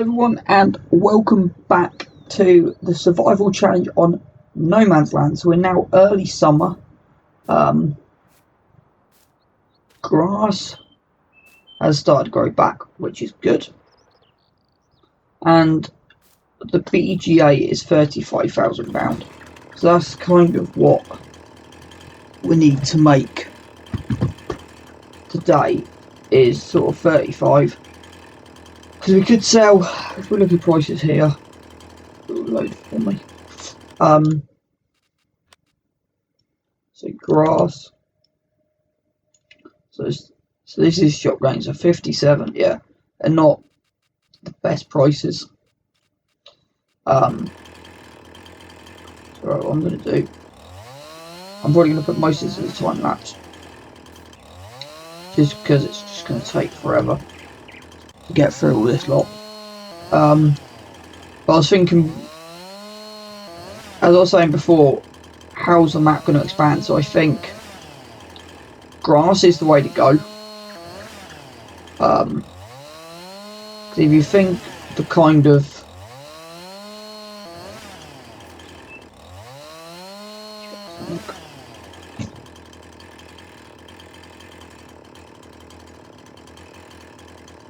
everyone, and welcome back to the survival challenge on No Man's Land. So we're now early summer. Grass has started to grow back, which is good. And the BGA is £35,000. So that's kind of what we need to make today, is sort of 35. Because we could sell, if we look at prices here, it'll load for me. So grass. So this is shop range, so 57, yeah, and not the best prices. So what I'm going to do, I'm probably going to put most of this time lapse, just because it's just going to take forever to get through all this lot. But I was thinking, as I was saying before, how's the map going to expand? So I think grass is the way to go. If you think the kind of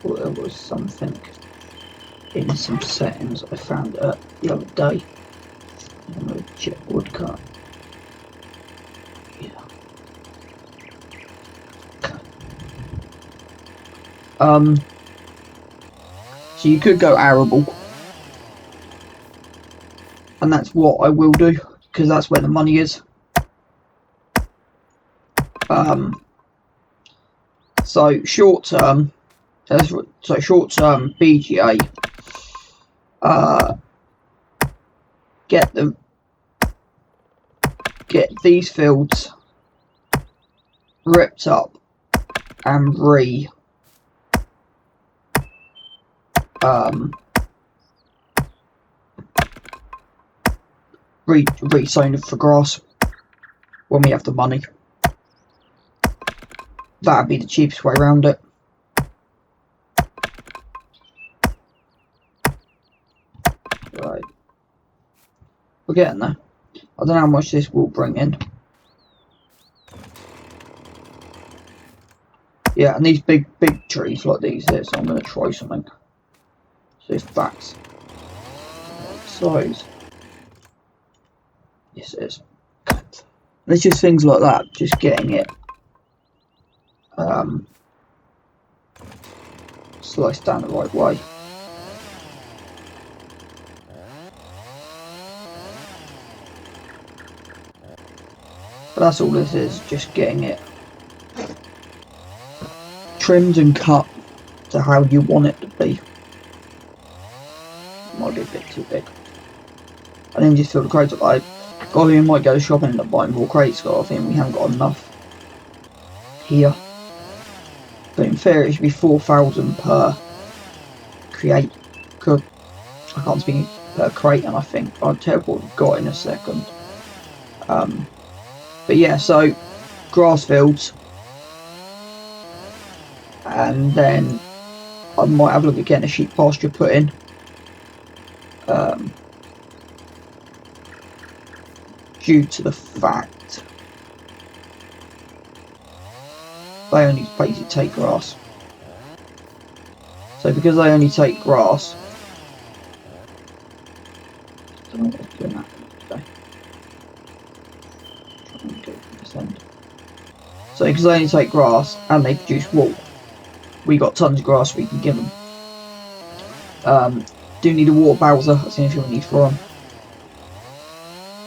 well, there was something in some settings I found the other day. I'm going to check woodcut. Yeah. So you could go arable, and that's what I will do, because that's where the money is. So short term BGA, get these fields ripped up and re-sown for grass when we have the money. That'd be the cheapest way around it. Right, we're getting there. I don't know how much this will bring in. Yeah, and these big trees like these here, so I'm going to try something. See if that's size. Yes, it is. There's just things like that, just getting it sliced down the right way. But that's all this is, just getting it trimmed and cut to how you want it to be. Might be a bit too big. And then just fill the crates up. God, we might go shopping and end up buying more crates, but I think we haven't got enough here. But in theory it should be 4,000 per crate. I can't speak per crate, and I think I'll tell you what we've got in a second. But yeah, so grass fields, and then I might have a look at getting a sheep pasture put in. Due to the fact they only basically take grass. So because they only take grass, I don't know what's doing that today. Try and go from this end. So because they only take grass and they produce wool, we got tons of grass we can give them. Do need a water bowser, that's the only thing we need for them.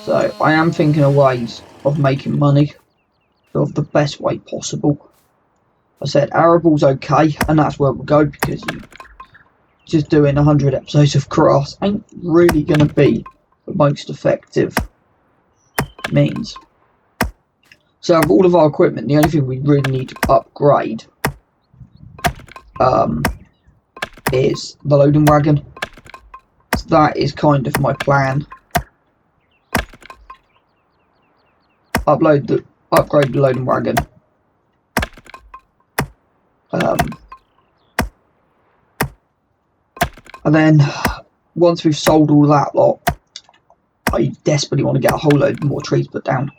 So I am thinking of ways of making money of the best way possible. I said arable's okay, and that's where we'll go, because just doing 100 episodes of grass ain't really going to be the most effective means. So of all of our equipment, the only thing we really need to upgrade is the loading wagon. So that is kind of my plan. Upgrade the loading wagon. And then once we've sold all that lot, I desperately want to get a whole load more trees put down.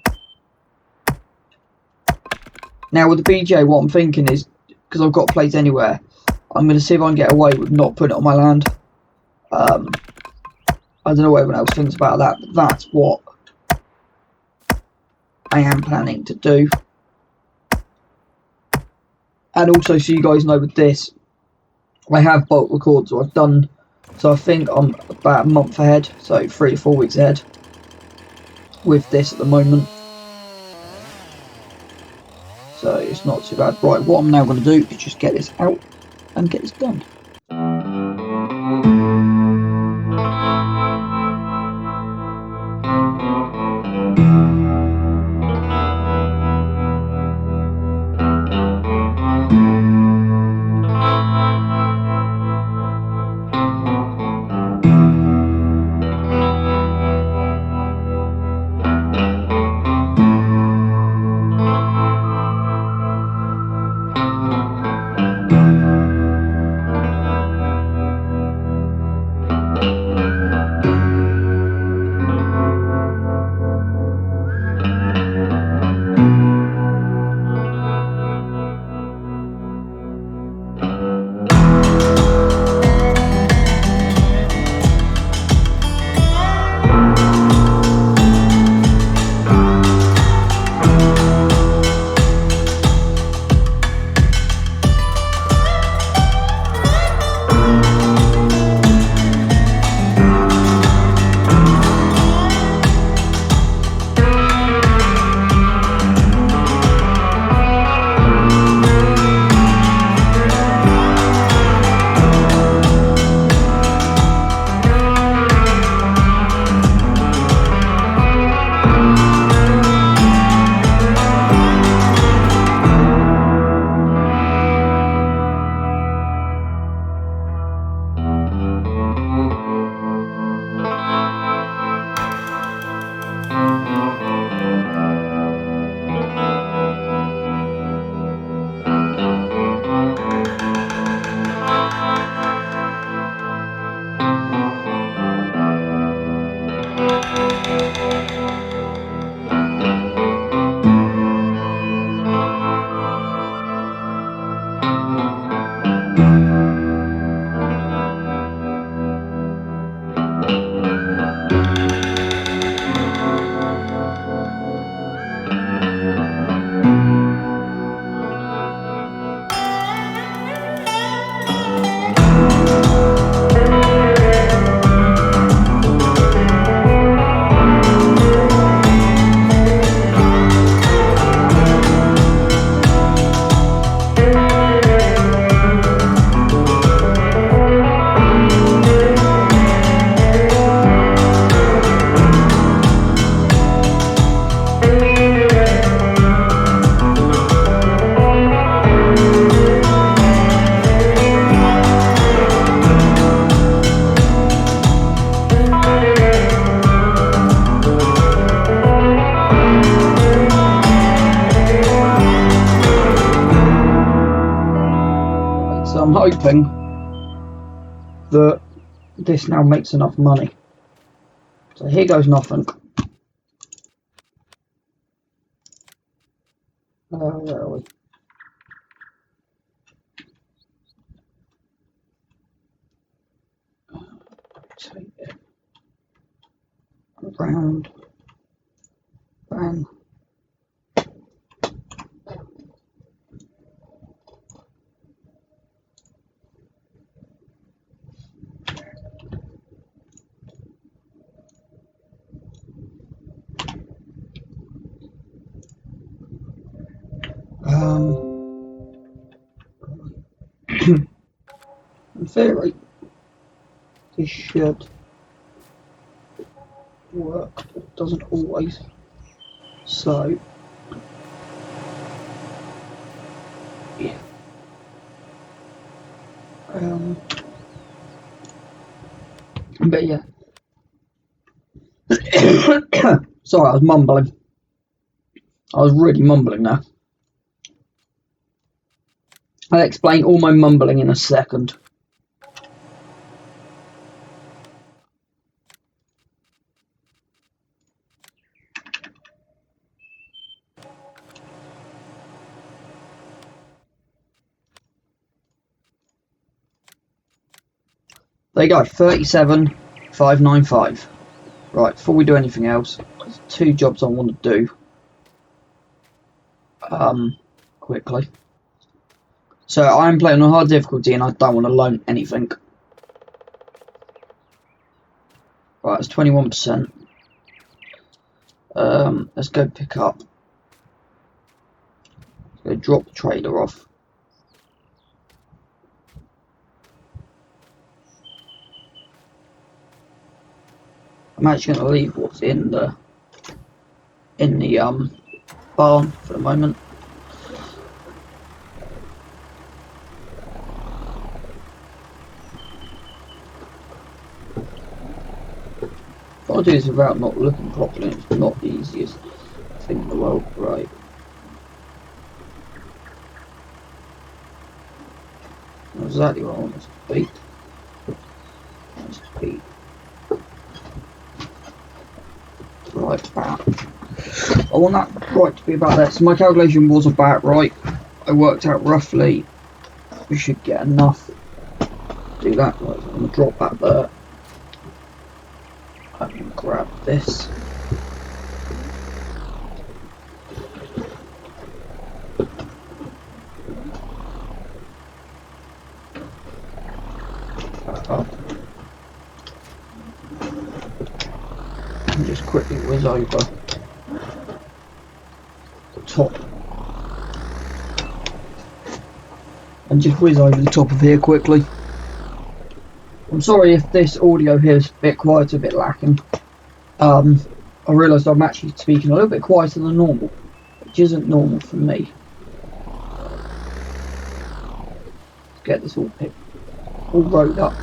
Now with the BJ, what I'm thinking is, because I've got a place anywhere, I'm going to see if I can get away with not putting it on my land. I don't know what everyone else thinks about that, but that's what I am planning to do. And also, so you guys know, with this, I have bulk record, so I think I'm about a month ahead, so 3 to 4 weeks ahead with this at the moment. So it's not too bad. Right, what I'm now going to do is just get this out and get this done. So I'm hoping that this now makes enough money. So here goes nothing. Where are we? Take it around, bang. In theory, this should work, but it doesn't always. So, yeah. But yeah. Sorry, I was mumbling. I was really mumbling now. I'll explain all my mumbling in a second. There you go, 37,595. Right, before we do anything else, there's 2 jobs I want to do. Quickly. So I'm playing on hard difficulty and I don't want to loan anything. Right, it's 21%. Let's go pick up. Let's go drop the trader off. I'm actually going to leave what's in the barn for the moment. If I do this without not looking properly, it's not the easiest thing in the world. Right. That's exactly what I want this to be. Right, about. I want that right to be about there. So my calculation was about right. I worked out roughly we should get enough to do that. Right, so I'm going to drop that there. I can grab this. Up. And just quickly whiz over the top. And just whiz over the top of here quickly. I'm sorry if this audio here is a bit quiet, a bit lacking. I realised I'm actually speaking a little bit quieter than normal, which isn't normal for me. Let's get this all rode up.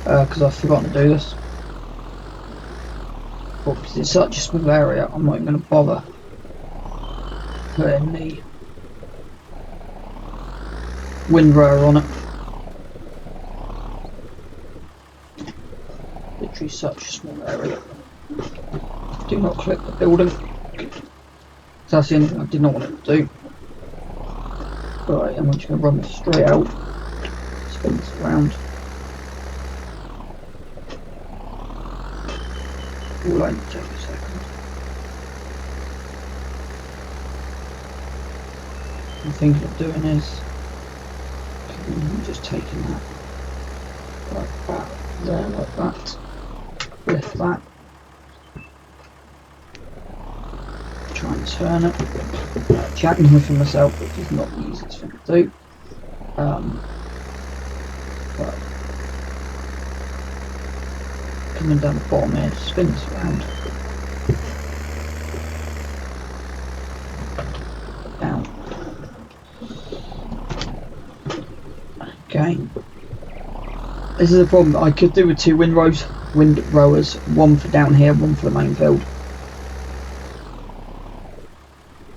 Because I've forgotten to do this. Well, because it's such a small area, I'm not even going to bother putting the windrower on it. Literally such a small area. Do not click the building. That's the only thing I did not want it to do. Right, I'm just going to run this straight out. Spin this around. All I need to take a second. I'm thinking of doing is just taking that like that, there, like that, lift that, try and turn it, chatting with myself, which is not the easiest thing to do, but coming down the bottom here, spin this around, down. Okay. This is a problem. I could do with 2 windrowers, one for down here, one for the main field.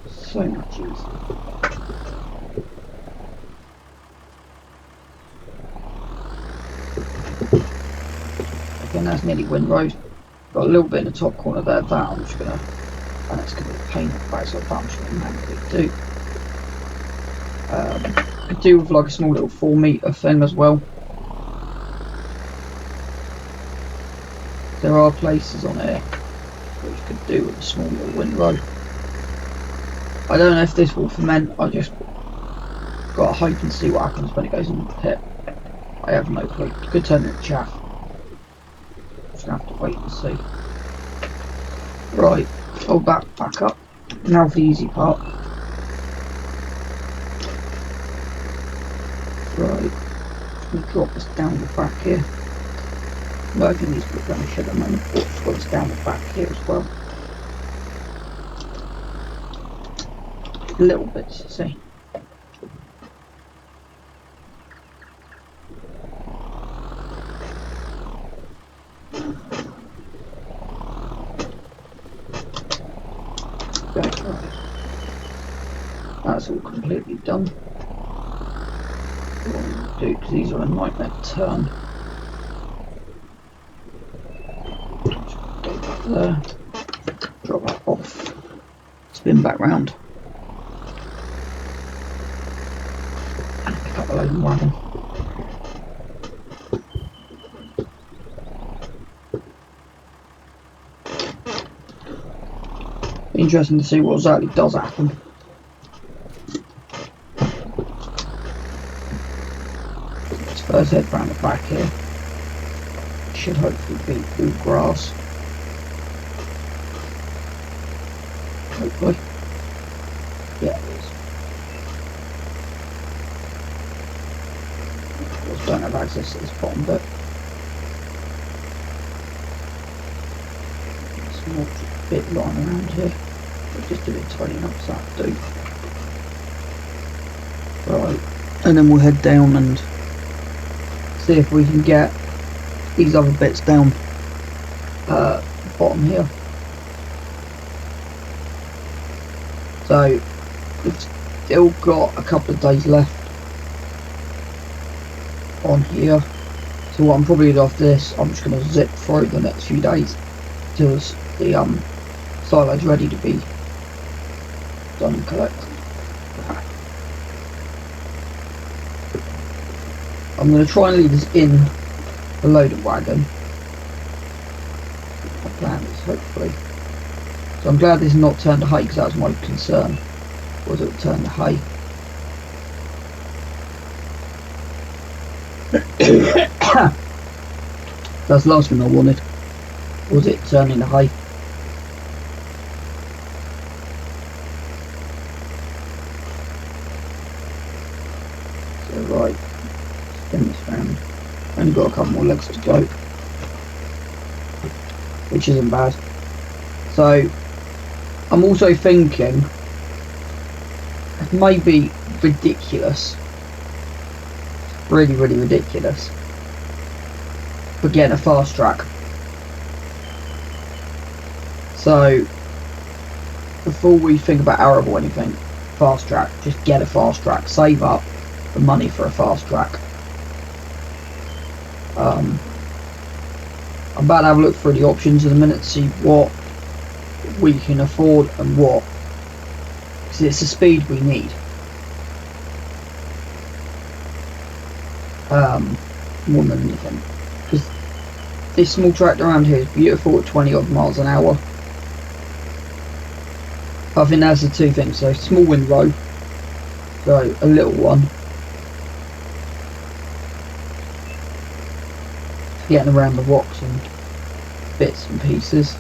So much easier. Again, that's nearly windrows. Got a little bit in the top corner there. That I'm just gonna, and it's gonna be a pain in the backside. That I'm just gonna manually do. I do with like a small little 4-meter thing as well. There are places on here which you could do with a small little windrow. I don't know if this will ferment. I just gotta hope and see what happens when it goes in the pit. I have no clue. It could turn into chaff. Just gonna have to wait and see. Right, hold that back up. Now for the easy part. Right, I'm going to drop this down the back here. I'm working these bit down the shed at the moment, but it's got this down the back here as well. Little bits, you see. Okay, right. That's all completely done. What I'm going to do, because these are a nightmare to turn. Just go back there, drop that off, spin back round, and pick up a load the wagon. Interesting to see what exactly does happen. Let's first head round the back here. It should hopefully be all grass. Hopefully. Yeah, it is. Of course, don't have access to this bottom bit. Small bit lying around here. We'll just do it tiny enough so that'll do. Right, and then we'll head down and see if we can get these other bits down bottom here. So we've still got a couple of days left on here. So what I'm probably going to do after this, I'm just going to zip through the next few days till the silo's ready to be done and collected. I'm going to try and leave this in the loaded wagon. My plan is hopefully. So I'm glad this is not turned to hay, because that was my concern. Was it turned to hay? That's the last thing I wanted. Was it turning to hay? So right, spin this round. Only got a couple more legs to go, which isn't bad. So I'm also thinking it may be ridiculous, really ridiculous, but getting a fast track. So before we think about arable or anything, fast track, just get a fast track, save up the money for a fast track. I'm about to have a look through the options in a minute to see what we can afford and what, because it's the speed we need. More than anything, because this small tractor around here is beautiful at 20 odd miles an hour. I think that's the two things. So small windrow, so a little one, getting around the rocks and bits and pieces.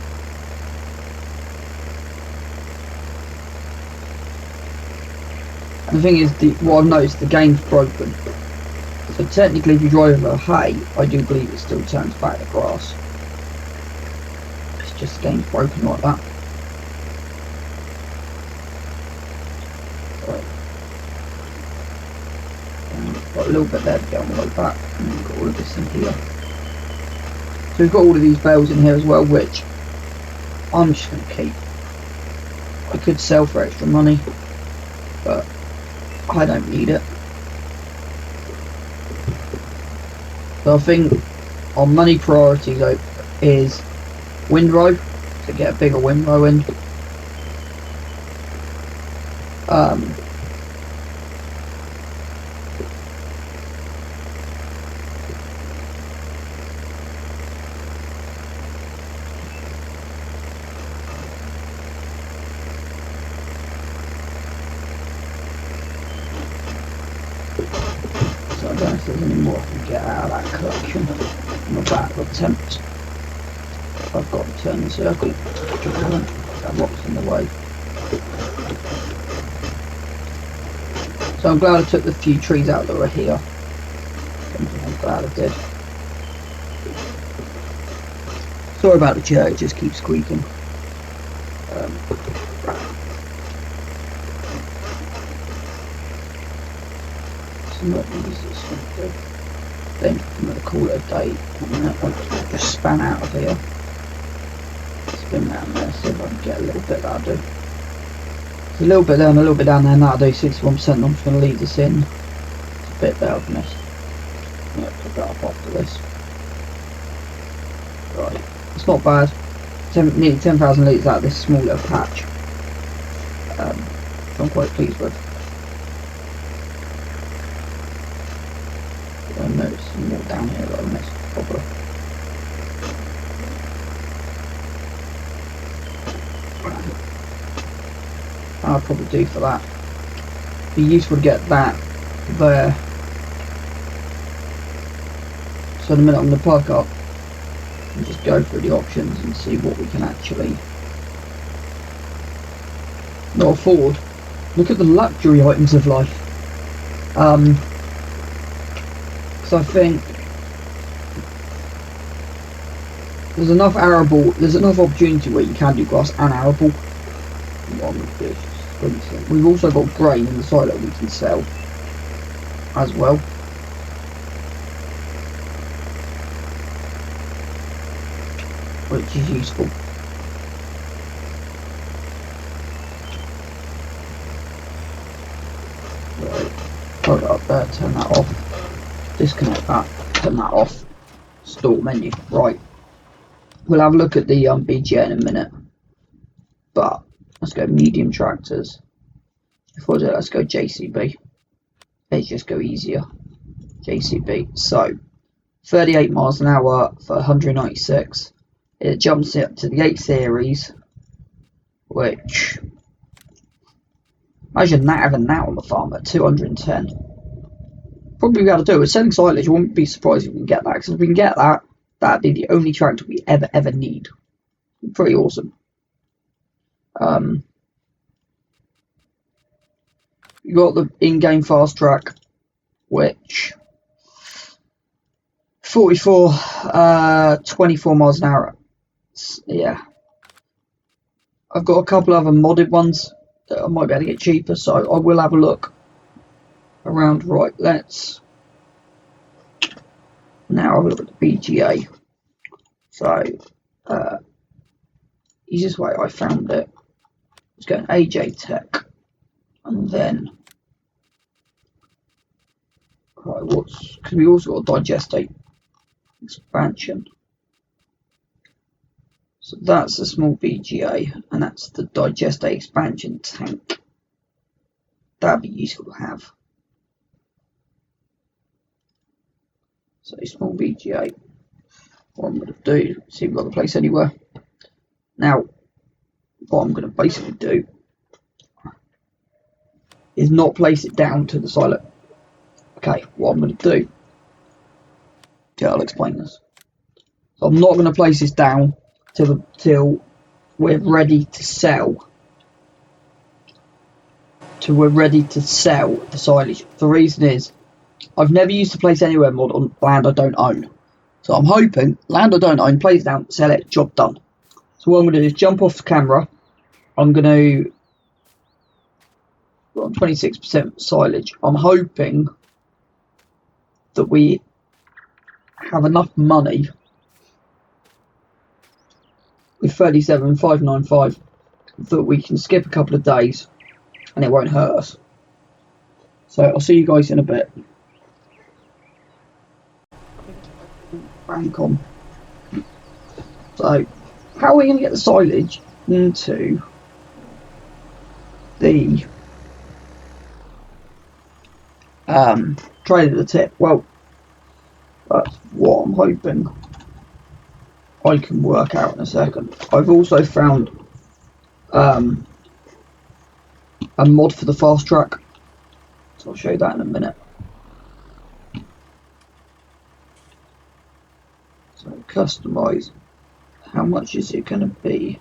And the thing is, what I've noticed, the game's broken. So technically if you drive over hay, I do believe it still turns back to grass. It's just the game's broken like that. Right. Got a little bit there to get on the way back, and then we've got all of this in here. So we've got all of these bales in here as well, which I'm just going to keep. I could sell for extra money, but I don't need it. So I think our money priority though is windrow, to get a bigger windrow in. So I don't know if there's any more I can get out of that collection. I'm about to attempt. I've got to turn the circle. That rock's in the way. So I'm glad I took the few trees out that were here. I'm glad I did. Sorry about the chair, it just keeps squeaking. Not the easiest thing to do. Then I'm going to call it a day, and then I'll just span out of here, spin round there, see if I can get a little bit. That'll do. It's a little bit there and a little bit down there, and that'll do 61%. I'm just going to leave this in. It's a bit there I've missed. I'm going to pick that up after this. Right, it's not bad. Nearly 10,000 litres out of this small little patch, which I'm quite pleased with. there's some more down here though, and it's proper. I'll probably do for that. Be useful to get that there. So in a minute I'm going to park up and just go through the options and see what we can actually not afford. Look at the luxury items of life. Because I think there's enough arable, there's enough opportunity where you can do grass and arable. What I'm going to do is just bring some. We've also got grain in the silo we can sell as well. Which is useful. Right. Put it up there, turn that off. Disconnect that, turn that off. Store menu. Right. We'll have a look at the BGA in a minute. But let's go medium tractors. Before that, let's go JCB. Let's just go easier. JCB. So 38 miles an hour for 196. It jumps up to the 8 series, which, imagine that, having that on the farm at 210. Probably be able to do it. Selling silage, I wouldn't be surprised if we can get that, because if we can get that, that'd be the only tractor we ever need. Pretty awesome. You got the in-game fast track, which 44, 24 miles an hour. Yeah. I've got a couple other modded ones that I might be able to get cheaper, so I will have a look around. Right, let's now have a look at the BGA. So, easiest way I found it was going AJ Tech, and then right, because we also got a digestate expansion. So that's a small BGA, and that's the digestate expansion tank. That'd be useful to have. So small BGA. What I'm going to do, see if we've got the place anywhere. Now, what I'm going to basically do is not place it down to the silo. Okay, what I'm going to do, yeah, I'll explain this. So I'm not going to place this down till we're ready to sell. Till we're ready to sell the silage. The reason is, I've never used the place anywhere mod on land I don't own. So I'm hoping land I don't own, place it down, sell it, job done. So what I'm going to do is jump off the camera. I'm going to, well, 26% silage. I'm hoping that we have enough money with 37,595 that we can skip a couple of days and it won't hurt us. So I'll see you guys in a bit. Bank on. So how are we going to get the silage into the trade at the tip? Well, that's what I'm hoping I can work out in a second. I've also found a mod for the fast track, so I'll show you that in a minute. So customize, how much is it going to be?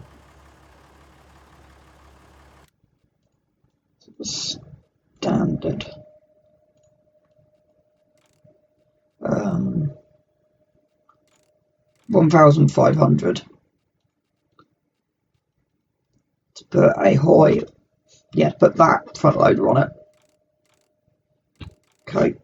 Standard. 1,500 to put a high, yeah, put that front loader on it. Okay.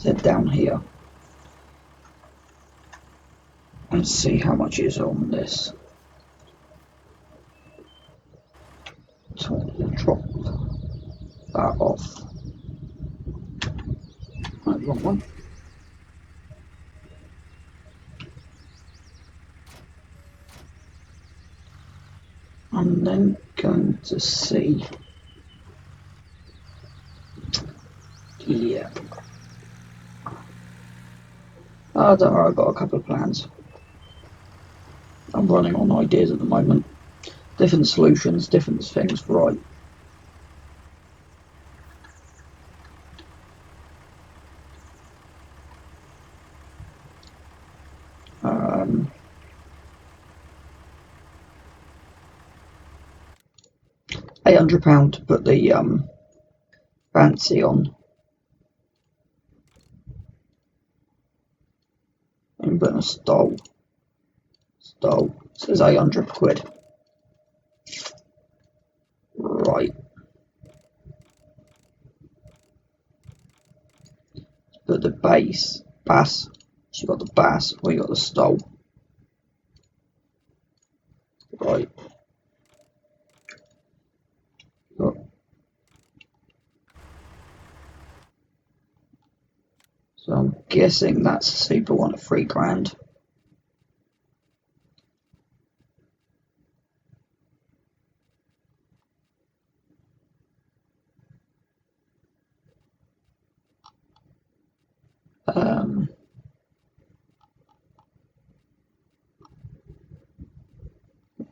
Head down here and see how much is on this. Drop that off. Right, wrong one. I'm then going to see. Yeah. Oh, don't worry, I've got a couple of plans. I'm running on ideas at the moment. Different solutions, different things, right. £800 to put the fancy on. I'm putting a stole. Stole. Says 800 quid. Right. But the bass. She got the bass. We got the stole. Right. Got. So I'm guessing that's a super one at £3,000.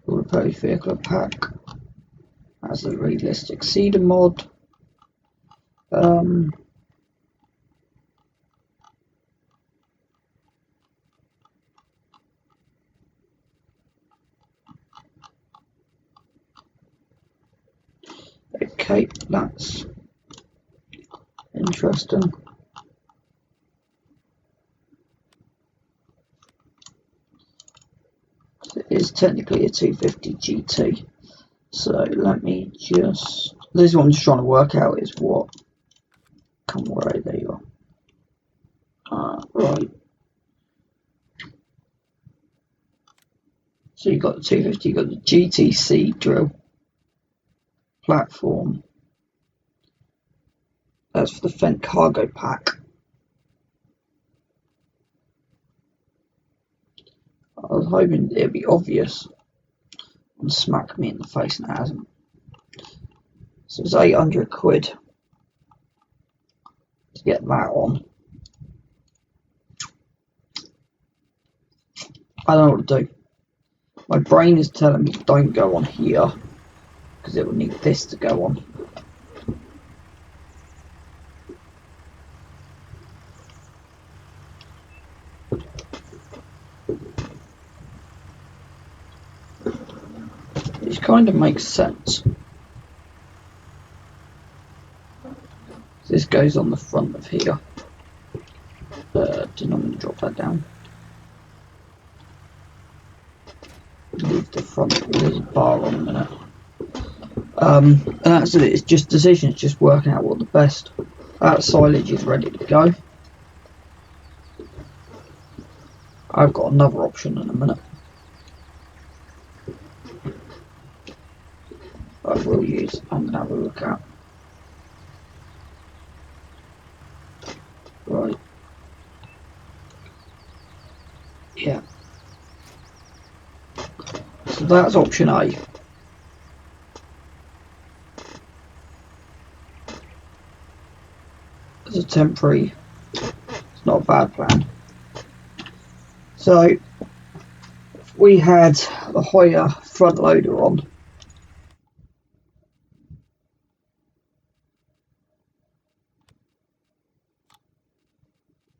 Repair vehicle pack as a realistic cedar mod. Okay, that's interesting. It is technically a 250 GT. So let me just. This is what I'm just trying to work out is what. Come where there you are. Right. So you've got the 250, you've got the GTC drill platform. That's for the Fendt cargo pack. I was hoping it'd be obvious and smack me in the face, and it hasn't. So it's 800 quid to get that on. I don't know what to do. My brain is telling me don't go on here because it will need this to go on. Which kind of makes sense. This goes on the front of here. I'm going to drop that down. Leave the front. There's a bar on a minute. And that's it. It's just decisions, just working out what the best. That silage is ready to go. I've got another option in a minute. I will use. I'm going to have a look at. Right. Yeah. So that's option A. As a temporary, it's not a bad plan. So if we had the Hoyer front loader on,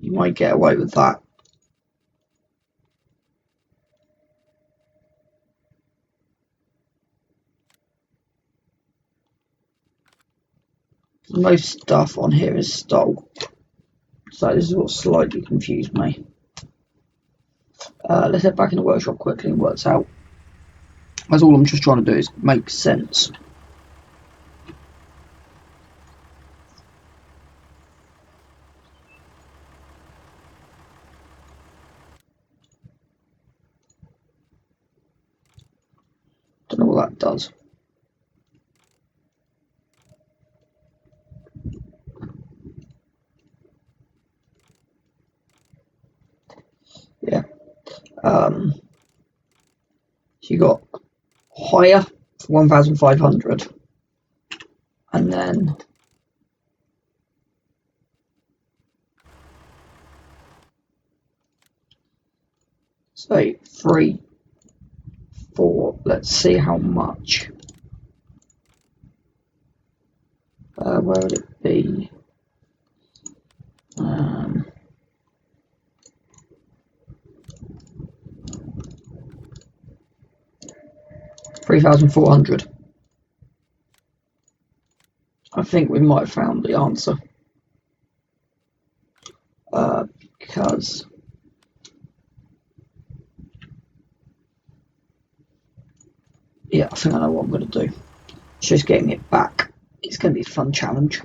you might get away with that. Most stuff on here is stole, so this is what slightly confused me. Let's head back in the workshop quickly and work this out. That's all I'm just trying to do is make sense. Don't know what that does. Yeah. So you got higher for 1,500, and then say 3, 4. Let's see how much. Where would it be? 3,400. I think we might have found the answer. Because yeah, I think I know what I'm going to do. It's just getting it back. It's going to be a fun challenge.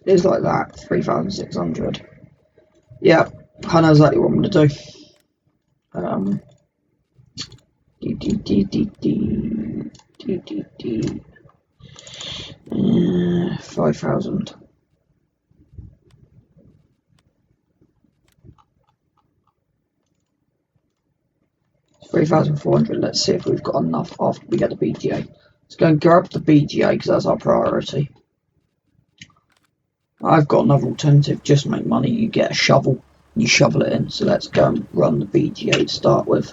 It's like that, 3,600. Yeah, I know exactly what I'm going to do. 5,000. $3,400. Let's see if we've got enough after we get the BGA. Let's go and grab the BGA because that's our priority. I've got another alternative. Just make money. You get a shovel and you shovel it in. So let's go and run the BGA to start with.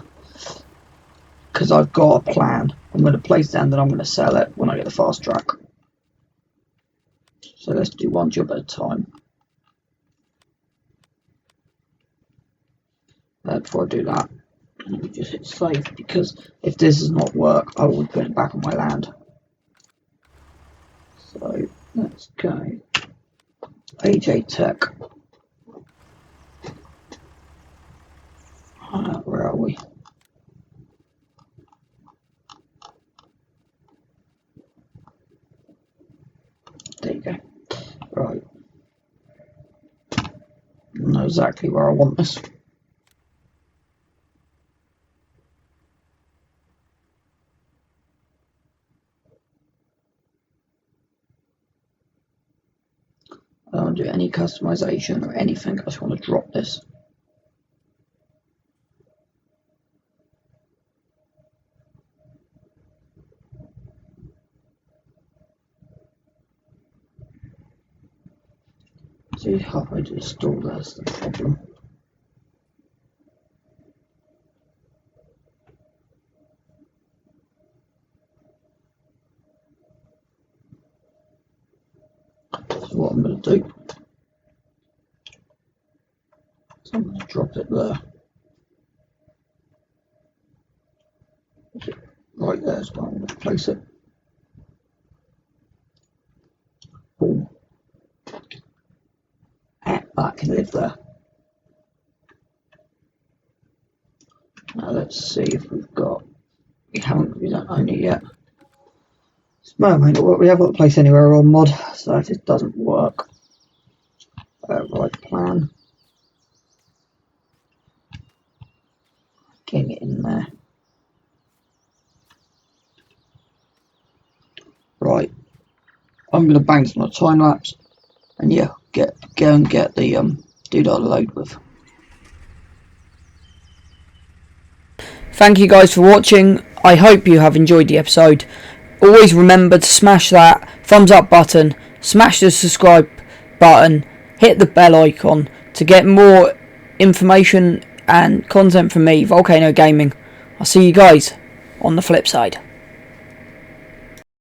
Because I've got a plan. I'm going to place it and then I'm going to sell it when I get the fast track. So let's do one job at a time. Before I do that, let me just hit save, because if this does not work, I will put it back on my land. So let's go. AJ Tech. Where are we? There you go. Right. I know exactly where I want this. I don't do any customization or anything. I just want to drop this. See, halfway to install, that's the problem. So what I'm going to do, so I'm going to drop it there. Right there is where I'm going to place it. Boom. That can live there. Now let's see if we've got. We don't own it yet. Well, may not work. We haven't got a place anywhere on mod, so if it doesn't work, right plan. Getting it in there. Right, I'm going to bang some time lapse, and yeah, go and get the doodah load with. Thank you guys for watching. I hope you have enjoyed the episode. Always remember to smash that thumbs up button, smash the subscribe button, hit the bell icon to get more information and content from me, Volcano Gaming. I'll see you guys on the flip side.